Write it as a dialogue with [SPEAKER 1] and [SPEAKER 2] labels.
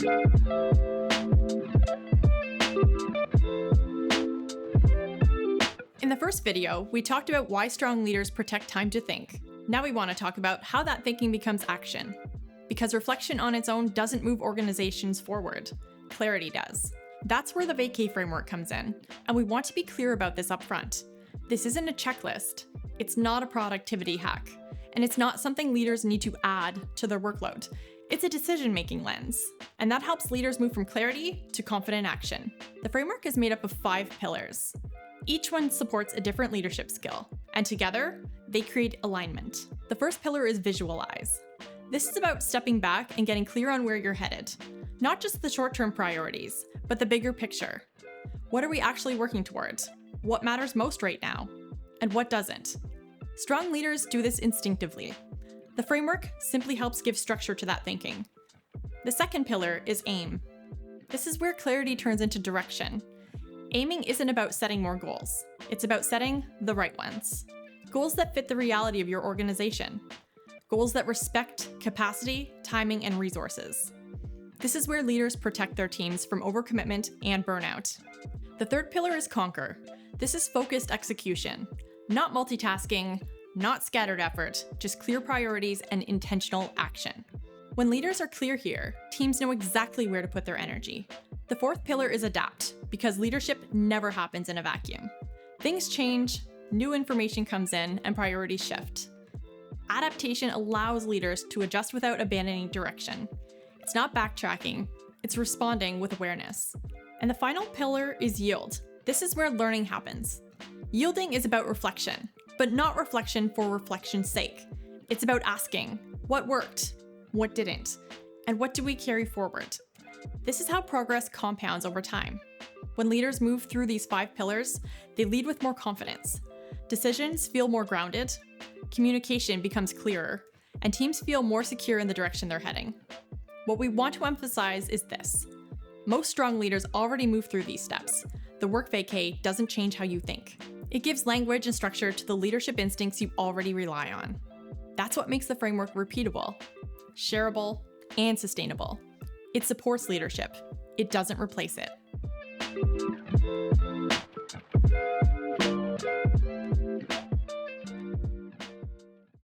[SPEAKER 1] In the first video, we talked about why strong leaders protect time to think. Now we want to talk about how that thinking becomes action. Because reflection on its own doesn't move organizations forward. Clarity does. That's where the VACAY framework comes in, and we want to be clear about this up front. This isn't a checklist, it's not a productivity hack, and it's not something leaders need to add to their workload. It's a decision-making lens, and that helps leaders move from clarity to confident action. The framework is made up of 5 pillars. Each one supports a different leadership skill, and together, they create alignment. The first pillar is visualize. This is about stepping back and getting clear on where you're headed. Not just the short-term priorities, but the bigger picture. What are we actually working towards? What matters most right now? And what doesn't? Strong leaders do this instinctively. The framework simply helps give structure to that thinking. The second pillar is aim. This is where clarity turns into direction. Aiming isn't about setting more goals. It's about setting the right ones. Goals that fit the reality of your organization. Goals that respect capacity, timing, and resources. This is where leaders protect their teams from overcommitment and burnout. The third pillar is conquer. This is focused execution. Not multitasking, not scattered effort, just clear priorities and intentional action. When leaders are clear here, teams know exactly where to put their energy. The fourth pillar is adapt, because leadership never happens in a vacuum. Things change, new information comes in, and priorities shift. Adaptation allows leaders to adjust without abandoning direction. It's not backtracking, it's responding with awareness. And the final pillar is yield. This is where learning happens. Yielding is about reflection, but not reflection for reflection's sake. It's about asking, what worked, what didn't, and what do we carry forward? This is how progress compounds over time. When leaders move through these 5 pillars, they lead with more confidence. Decisions feel more grounded, communication becomes clearer, and teams feel more secure in the direction they're heading. What we want to emphasize is this. Most strong leaders already move through these steps. The work vacay doesn't change how you think. It gives language and structure to the leadership instincts you already rely on. That's what makes the framework repeatable, shareable, and sustainable. It supports leadership. It doesn't replace it.